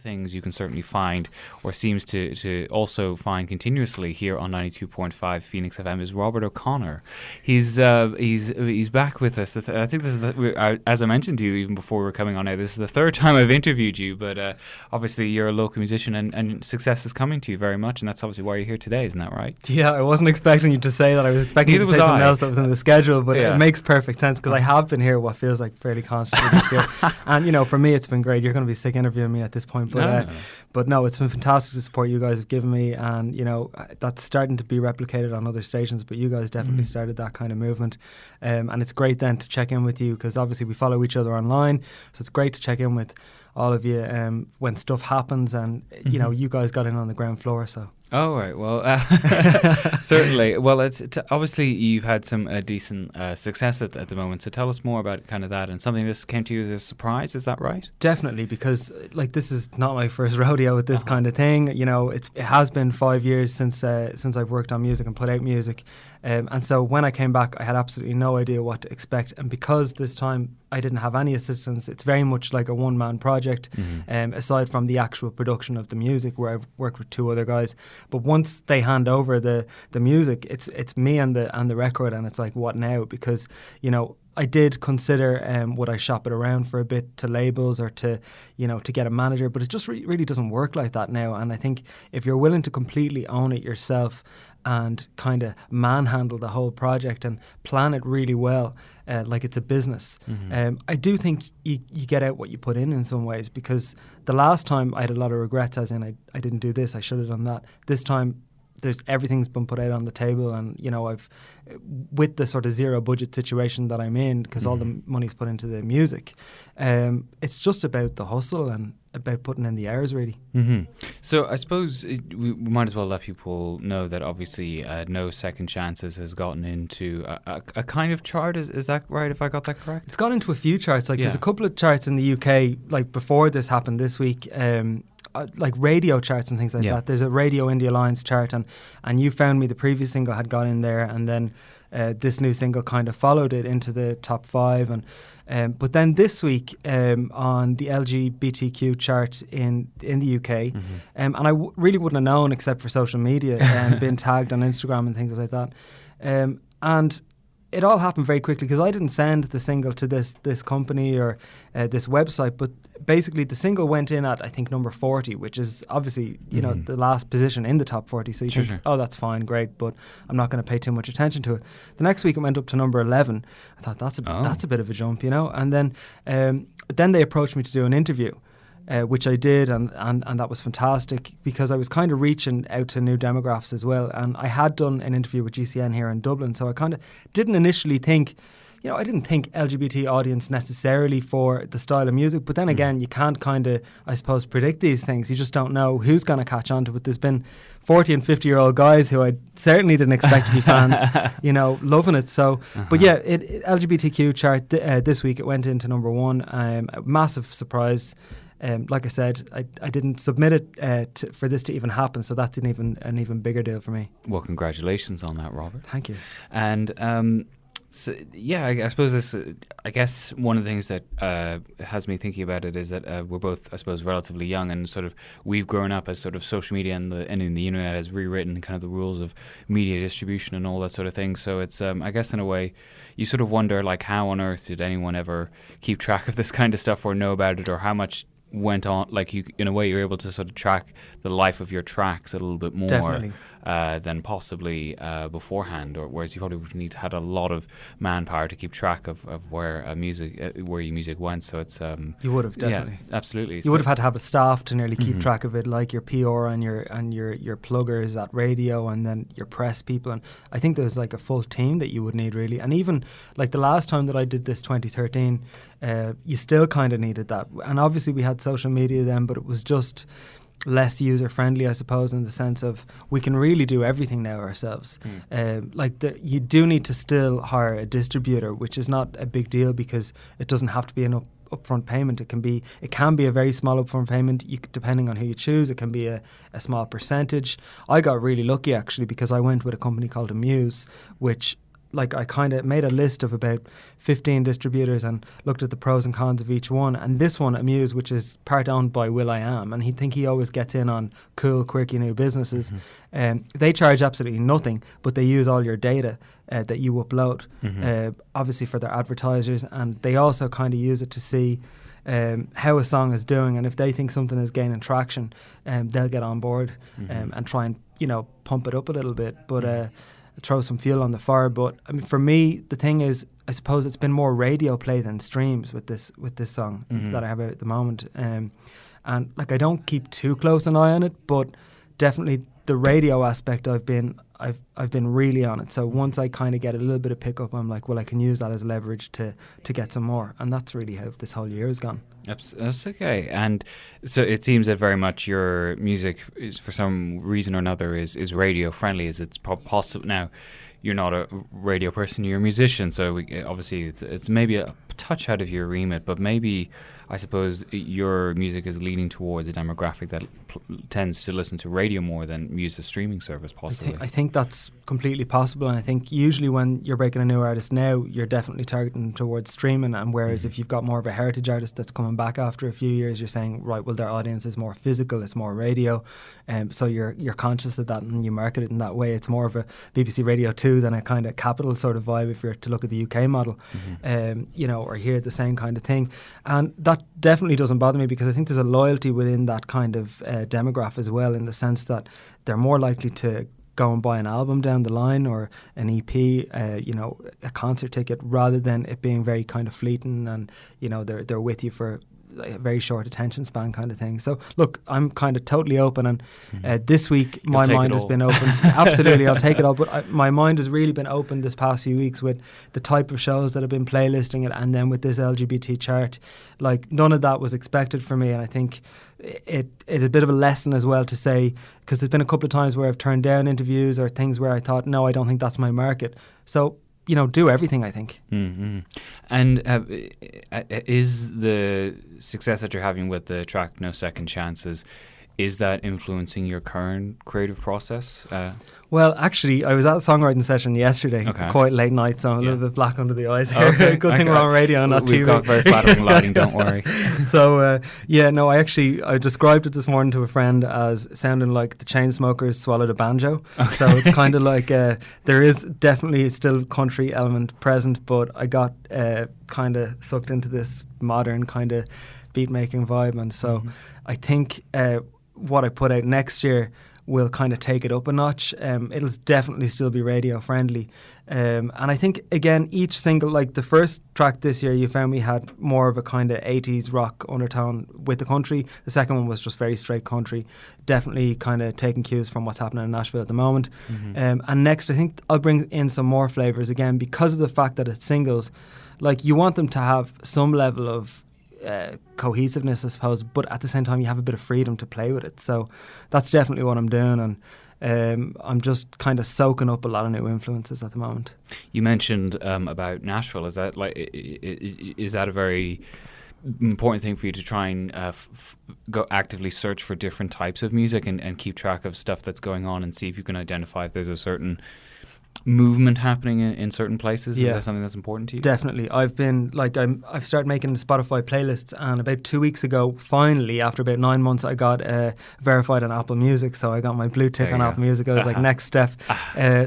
things you can certainly find, or seems to also find continuously here on 92.5 Phoenix FM, is Robert O'Connor. He's back with us. I think this is as I mentioned to you even before we were coming on air, this is the third time I've interviewed you, but obviously you're a local musician and success is coming to you very much, and that's obviously why you're here today, isn't that right? Yeah, I wasn't expecting you to say that. I was expecting you to say something else that was in the schedule, but it makes perfect sense because I have been here what feels like fairly constantly this year. And, you know, for me, it's been great. You're going to be sick interviewing me at this point, but no, it's been fantastic to support you guys have given me, and, you know, that's starting to be replicated on other stations, but you guys definitely started that kind of movement. And it's great then to check in with you because obviously we follow each other online, so it's great to check in with all of you when stuff happens, and you know, you guys got in on the ground floor, so. Oh, right. Well, certainly. Well, obviously you've had some decent success at the moment, so tell us more about kind of that and something that came to you as a surprise, is that right? Definitely, because like this is not my first rodeo with this kind of thing. You know, it has been 5 years since I've worked on music and put out music. And so when I came back, I had absolutely no idea what to expect. And because this time I didn't have any assistance, it's very much like a one-man project, aside from the actual production of the music, where I've worked with two other guys. But once they hand over the music, it's me and the record, and it's like, what now? Because, you know, I did consider would I shop it around for a bit to labels or to get a manager, but it just really doesn't work like that now. And I think if you're willing to completely own it yourself and kind of manhandle the whole project and plan it really well, like it's a business. I do think you get out what you put in some ways, because the last time I had a lot of regrets, as in I didn't do this, I should have done that. This time everything's been put out on the table, and you know, I've, with the sort of zero budget situation that I'm in, because all the money's put into the music, it's just about the hustle and about putting in the hours, really. So I suppose we might as well let people know that obviously No Second Chances has gotten into a kind of chart. Is that right, if I got that correct? It's got into a few charts. Like there's a couple of charts in the UK, like before this happened this week, like radio charts and things like that. There's a Radio Indie Alliance chart, and You Found Me, the previous single, had got in there, and then this new single kind of followed it into the top 5. And but then this week on the LGBTQ chart in the UK, and I really wouldn't have known except for social media and being tagged on Instagram and things like that. And it all happened very quickly because I didn't send the single to this company or this website, but basically the single went in at, I think, number 40, which is obviously, you know, the last position in the top 40. So you think, oh, that's fine, great, but I'm not going to pay too much attention to it. The next week it went up to number 11. I thought that's a bit of a jump, you know. And then they approached me to do an interview. Which I did, and that was fantastic because I was kind of reaching out to new demographics as well. And I had done an interview with GCN here in Dublin, so I kind of didn't initially think, you know, I didn't think LGBT audience necessarily for the style of music. But then again, you can't kind of, I suppose, predict these things. You just don't know who's going to catch on to it. There's been 40 and 50-year-old guys who I certainly didn't expect to be fans, you know, loving it. So, but yeah, LGBTQ chart this week, it went into number 1. A massive surprise. Like I said, I didn't submit it for this to even happen, so that's an even bigger deal for me. Well, congratulations on that, Robert. Thank you. And so, yeah, I suppose this. I guess one of the things that has me thinking about it is that we're both, I suppose, relatively young, and sort of we've grown up as sort of social media and the internet has rewritten kind of the rules of media distribution and all that sort of thing. So it's, I guess, in a way, you sort of wonder, like, how on earth did anyone ever keep track of this kind of stuff or know about it, or how much went on. Like, you, in a way, you're able to sort of track the life of your tracks a little bit more than possibly beforehand, or whereas you probably would had a lot of manpower to keep track of where where your music went. So it's you would have definitely, yeah, absolutely. You would have had to have a staff to nearly keep track of it, like your PR and your pluggers at radio, and then your press people. And I think there was like a full team that you would need, really. And even like the last time that I did this, 2013, you still kind of needed that. And obviously we had social media then, but it was just less user friendly, I suppose, in the sense of we can really do everything now ourselves. You do need to still hire a distributor, which is not a big deal because it doesn't have to be an upfront payment. It can be a very small upfront payment, depending on who you choose. It can be a small percentage. I got really lucky actually because I went with a company called Amuse, which like I kind of made a list of about 15 distributors and looked at the pros and cons of each one. And this one, Amuse, which is part owned by will.i.am, and he always gets in on cool, quirky new businesses. They charge absolutely nothing, but they use all your data that you upload, obviously for their advertisers, and they also kind of use it to see how a song is doing, and if they think something is gaining traction, they'll get on board and try and pump it up a little bit, but throw some fuel on the fire. But I mean, for me, the thing is, I suppose it's been more radio play than streams with this song that I have out at the moment, and like I don't keep too close an eye on it, but definitely the radio aspect I've been really on it. So once I kind of get a little bit of pickup, I'm like, well, I can use that as leverage to get some more, and that's really how this whole year has gone. That's okay. And so it seems that very much your music, is, for some reason or another, is radio friendly. Is it's possible now? You're not a radio person; you're a musician. So obviously, it's maybe a touch out of your remit, but maybe I suppose your music is leaning towards a demographic that tends to listen to radio more than use a streaming service, possibly. I think that's completely possible, and I think usually when you're breaking a new artist now, you're definitely targeting towards streaming, and whereas if you've got more of a heritage artist that's coming back after a few years, you're saying, right, well, their audience is more physical, it's more radio, so you're conscious of that and you market it in that way. It's more of a BBC Radio 2 than a kind of Capital sort of vibe if you're to look at the UK model, or hear the same kind of thing, and that definitely doesn't bother me, because I think there's a loyalty within that kind of demographic as well, in the sense that they're more likely to go and buy an album down the line or an EP, a concert ticket, rather than it being very kind of fleeting and they're with you for a very short attention span kind of thing. So look, I'm kind of totally open, and this week my mind has been opened. Absolutely, I'll take it all, but my mind has really been opened this past few weeks with the type of shows that have been playlisting it, and then with this LGBT chart. Like, none of that was expected for me, and I think it is a bit of a lesson as well to say, because there's been a couple of times where I've turned down interviews or things where I thought, no, I don't think that's my market. So do everything, I think. Mm-hmm. And is the success that you're having with the track No Second Chances, is that influencing your current creative process? Well, actually, I was at a songwriting session yesterday, quite late night, so I'm a little bit black under the eyes here. Good thing we're on radio and not TV. We've got very flattering lighting, don't worry. So, I described it this morning to a friend as sounding like the Chainsmokers swallowed a banjo. So it's kind of like there is definitely still country element present, but I got kind of sucked into this modern kind of beat-making vibe, and so I think what I put out next year will kind of take it up a notch. It'll definitely still be radio friendly, and I think again each single, like the first track this year, You Found Me had more of a kind of 80s rock undertone with the country. The second one was just very straight country, definitely kind of taking cues from what's happening in Nashville at the moment. And next I think I'll bring in some more flavours, again because of the fact that it's singles. Like, you want them to have some level of cohesiveness, I suppose, but at the same time you have a bit of freedom to play with it. So that's definitely what I'm doing, and I'm just kind of soaking up a lot of new influences at the moment. You mentioned about Nashville. Is that is that a very important thing for you to try and go actively search for different types of music and keep track of stuff that's going on and see if you can identify if there's a certain movement happening in certain places? Is that something that's important to you? Definitely. I've started making Spotify playlists, and about 2 weeks ago, finally, after about 9 months, I got verified on Apple Music. So I got my blue tick on Apple Music. I was like, next step.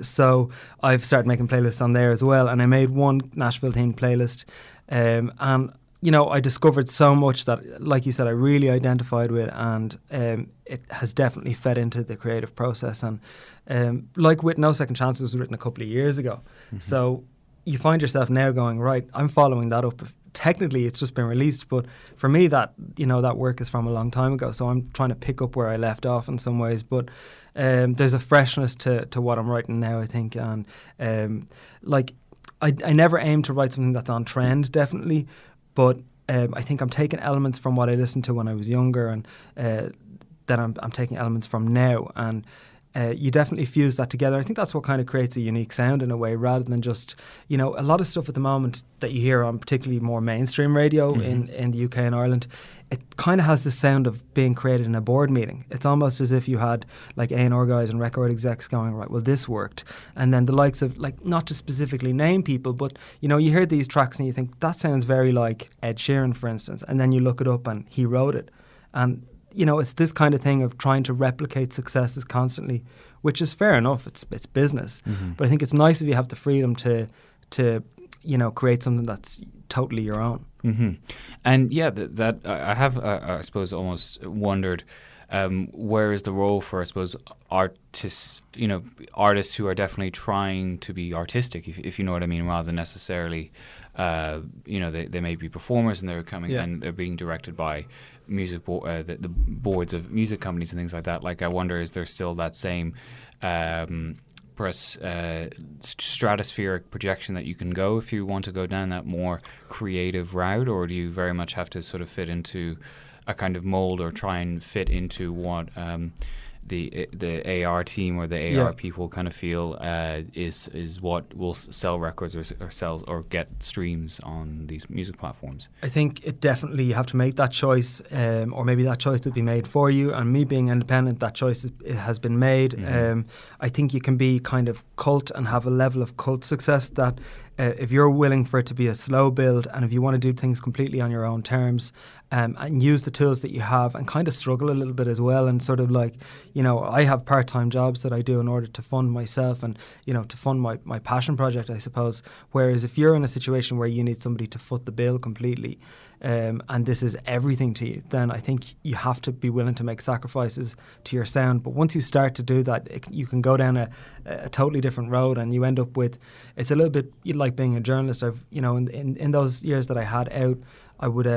So I've started making playlists on there as well, and I made one Nashville themed playlist, and I discovered so much that, like you said, I really identified with, and it has definitely fed into the creative process. And like with No Second Chances, was written a couple of years ago. So you find yourself now going, right, I'm following that up. Technically, it's just been released, but for me, that work is from a long time ago. So I'm trying to pick up where I left off in some ways. But there's a freshness to what I'm writing now, I think. And I never aim to write something that's on trend, definitely. But I think I'm taking elements from what I listened to when I was younger, and then I'm taking elements from now. And you definitely fuse that together. I think that's what kind of creates a unique sound in a way, rather than just, a lot of stuff at the moment that you hear on particularly more mainstream radio in the UK and Ireland, it kind of has the sound of being created in a board meeting. It's almost as if you had like A&R guys and record execs going, right, well, this worked. And then the likes of, like, not to specifically name people, but, you hear these tracks and you think, that sounds very like Ed Sheeran, for instance. And then you look it up and he wrote it. And it's this kind of thing of trying to replicate successes constantly, which is fair enough. It's business. But I think it's nice if you have the freedom to create something that's totally your own. And yeah, that I have, I suppose, almost wondered, where is the role for, I suppose, artists, artists who are definitely trying to be artistic, if you know what I mean, rather than necessarily, they may be performers and they're coming and they're being directed by the boards of music companies and things like that. Like, I wonder, is there still that same stratospheric projection that you can go if you want to go down that more creative route, or do you very much have to sort of fit into a kind of mold or try and fit into what the AR team or the AR people kind of feel is what will sell records or sell or get streams on these music platforms? I think it definitely, you have to make that choice, or maybe that choice will be made for you. And me being independent, that choice has been made. I think you can be kind of cult and have a level of cult success that if you're willing for it to be a slow build, and if you want to do things completely on your own terms, and use the tools that you have, and kind of struggle a little bit as well, and sort of like, I have part-time jobs that I do in order to fund myself and, to fund my passion project, I suppose. Whereas if you're in a situation where you need somebody to foot the bill completely, and this is everything to you, then I think you have to be willing to make sacrifices to your sound. But once you start to do that, you can go down a totally different road, and you end up with, it's a little bit like being a journalist. I've, in those years that I had out, I would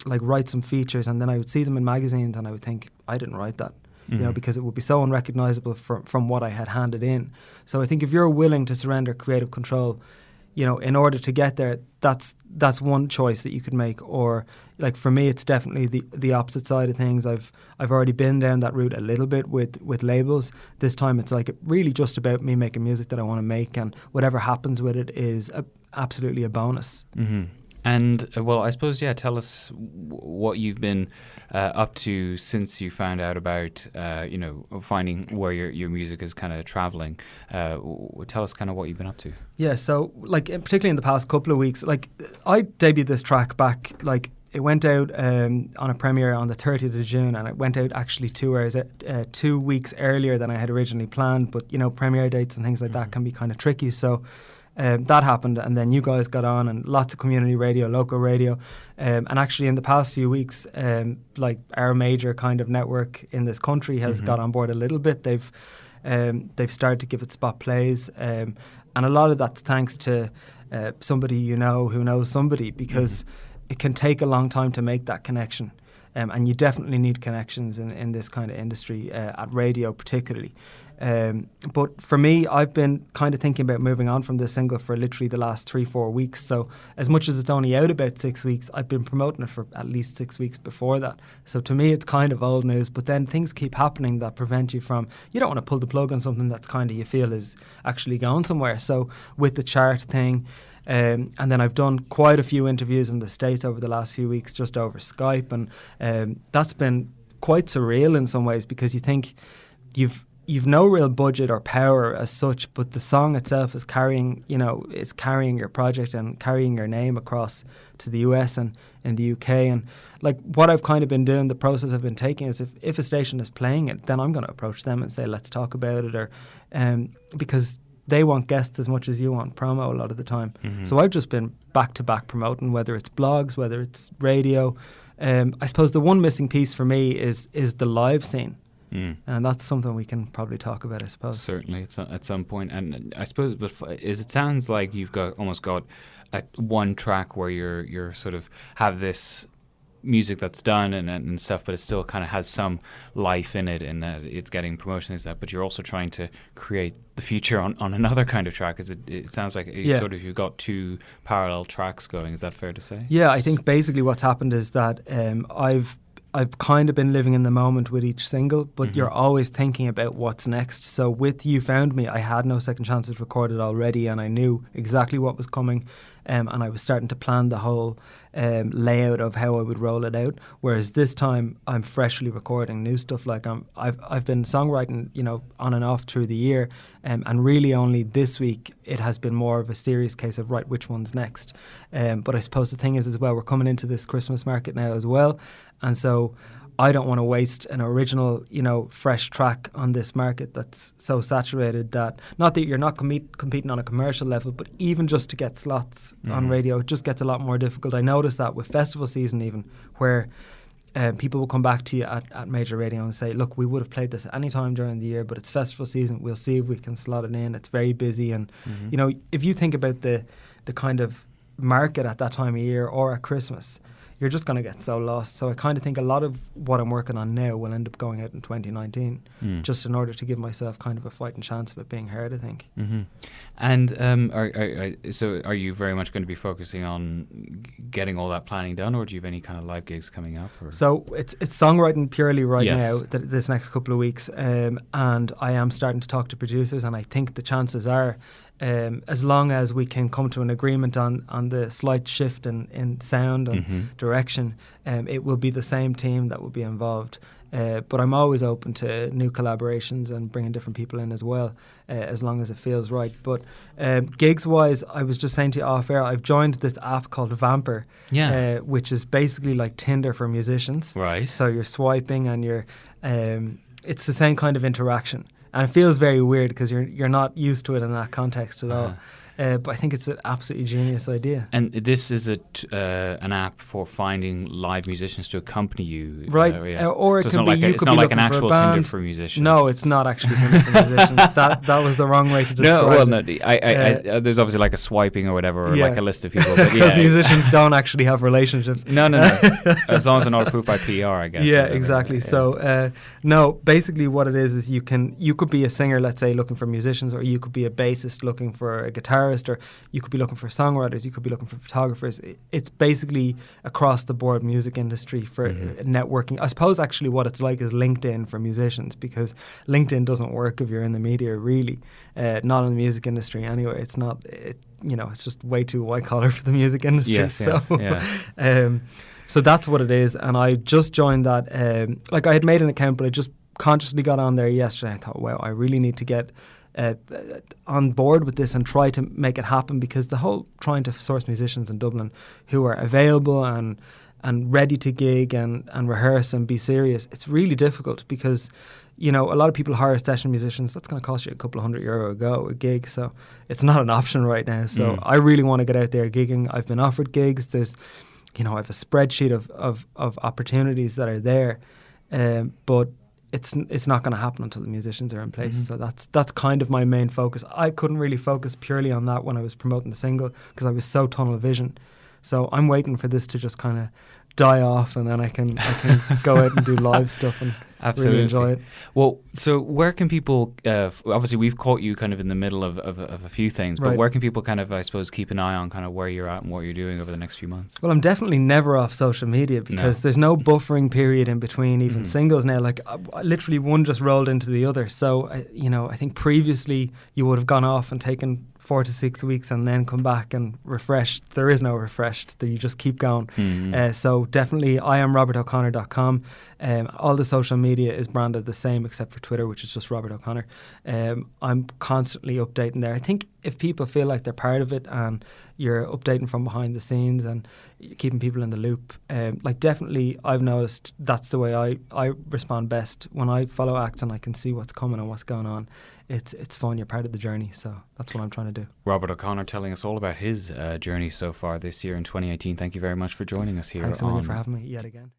like write some features, and then I would see them in magazines, and I would think, I didn't write that, because it would be so unrecognizable from what I had handed in. So I think if you're willing to surrender creative control, in order to get there, that's one choice that you could make. Or, like, for me, it's definitely the opposite side of things. I've already been down that route a little bit with labels. This time it's like really just about me making music that I want to make, and whatever happens with it is absolutely a bonus. And, well, I suppose, tell us what you've been up to since you found out about, finding where your music is kind of traveling. Tell us kind of what you've been up to. Yeah, so, like, particularly in the past couple of weeks, like, I debuted this track back, like, it went out on a premiere on the 30th of June, and it went out actually 2 weeks earlier than I had originally planned. But, premiere dates and things like that can be kind of tricky. So that happened, and then you guys got on, and lots of community radio, local radio, and actually in the past few weeks, like, our major kind of network in this country has got on board a little bit. They've started to give it spot plays, and a lot of that's thanks to somebody who knows somebody, because it can take a long time to make that connection, and you definitely need connections in this kind of industry, at radio particularly. But for me, I've been kind of thinking about moving on from this single for literally the last 3-4 weeks. So as much as it's only out about 6 weeks, I've been promoting it for at least 6 weeks before that. So to me, it's kind of old news. But then things keep happening that prevent you from, you don't want to pull the plug on something that's kind of, you feel is actually going somewhere. So with the chart thing, and then I've done quite a few interviews in the States over the last few weeks, just over Skype. And that's been quite surreal in some ways, because you think you've no real budget or power as such, but the song itself is carrying your project and carrying your name across to the US and in the UK. And like, what I've kind of been doing, the process I've been taking is, if a station is playing it, then I'm going to approach them and say, let's talk about it, or because they want guests as much as you want promo a lot of the time. So I've just been back-to-back promoting, whether it's blogs, whether it's radio. I suppose the one missing piece for me is the live scene. And that's something we can probably talk about, I suppose. Certainly, it's at some point. And I suppose, it sounds like you've almost got one track where you're sort of have this music that's done and stuff, but it still kind of has some life in it, and it's getting promotion and stuff. But you're also trying to create the future on another kind of track. It sounds like sort of you've got two parallel tracks going. Is that fair to say? Yeah, I think basically what's happened is that I've kind of been living in the moment with each single, but you're always thinking about what's next. So with You Found Me, I had No Second Chances recorded already, and I knew exactly what was coming, and I was starting to plan the whole layout of how I would roll it out. Whereas this time, I'm freshly recording new stuff. Like I've been songwriting, on and off through the year, and really only this week it has been more of a serious case of right, which one's next. But I suppose the thing is as well, we're coming into this Christmas market now as well. And so I don't want to waste an original, fresh track on this market that's so saturated that, not that you're not competing on a commercial level, but even just to get slots on radio, it just gets a lot more difficult. I noticed that with festival season even, where people will come back to you at major radio and say, look, we would have played this any time during the year, but it's festival season. We'll see if we can slot it in. It's very busy. And, if you think about the kind of market at that time of year or at Christmas, you're just going to get so lost. So I kind of think a lot of what I'm working on now will end up going out in 2019, just in order to give myself kind of a fighting chance of it being heard, I think. And are you very much going to be focusing on getting all that planning done, or do you have any kind of live gigs coming up? Or? So it's songwriting purely now, this next couple of weeks, and I am starting to talk to producers, and I think the chances are, as long as we can come to an agreement on the slight shift in sound and direction, it will be the same team that will be involved. But I'm always open to new collaborations and bringing different people in as well, as long as it feels right. But gigs-wise, I was just saying to you off air, I've joined this app called Vamper, which is basically like Tinder for musicians. Right. So you're swiping and it's the same kind of interaction. And it feels very weird because you're not used to it in that context at all. But I think it's an absolutely genius idea. And this is an app for finding live musicians to accompany you, right? Or it could be you could be looking for a band. It's not like an actual Tinder for musicians. No, it's not actually Tinder for musicians. That was the wrong way to describe it. There's obviously like a swiping or whatever, or like a list of people. Because musicians don't actually have relationships. No. As long as they're not approved by PR, I guess. Yeah, exactly. So no, basically what it is you could be a singer, let's say, looking for musicians, or you could be a bassist looking for a guitarist, or you could be looking for songwriters, you could be looking for photographers. It's basically across the board music industry for networking. I suppose actually what it's like is LinkedIn for musicians, because LinkedIn doesn't work if you're in the media, really. Not in the music industry anyway. It's not, it's just way too white collar for the music industry. Yes, so that's what it is. And I just joined that. I had made an account, but I just consciously got on there yesterday. I thought, wow, I really need to get on board with this and try to make it happen, because the whole trying to source musicians in Dublin who are available and ready to gig and rehearse and be serious, it's really difficult, because a lot of people hire session musicians. That's going to cost you a couple of €100 a gig, so it's not an option right now. So I really want to get out there gigging. I've been offered gigs. There's I have a spreadsheet of opportunities that are there, but it's not going to happen until the musicians are in place. So that's kind of my main focus. I couldn't really focus purely on that when I was promoting the single, because I was so tunnel vision. So I'm waiting for this to just kind of die off, and then I can go out and do live stuff and really enjoy it. Well, so where can people, obviously we've caught you kind of in the middle of a few things, but where can people kind of, I suppose, keep an eye on kind of where you're at and what you're doing over the next few months? Well, I'm definitely never off social media, because there's no buffering period in between even singles now. Like literally one just rolled into the other. So, I think previously you would have gone off and taken 4 to 6 weeks and then come back and refreshed. There is no refreshed. You just keep going. So definitely IamRobertO'Connor.com. All the social media is branded the same except for Twitter, which is just Robert O'Connor. I'm constantly updating there. I think if people feel like they're part of it and you're updating from behind the scenes and keeping people in the loop, definitely I've noticed that's the way I respond best. When I follow acts and I can see what's coming and what's going on, it's fun. You're part of the journey. So that's what I'm trying to do. Robert O'Connor telling us all about his journey so far this year in 2018. Thank you very much for joining us here. Thanks a million for having me yet again.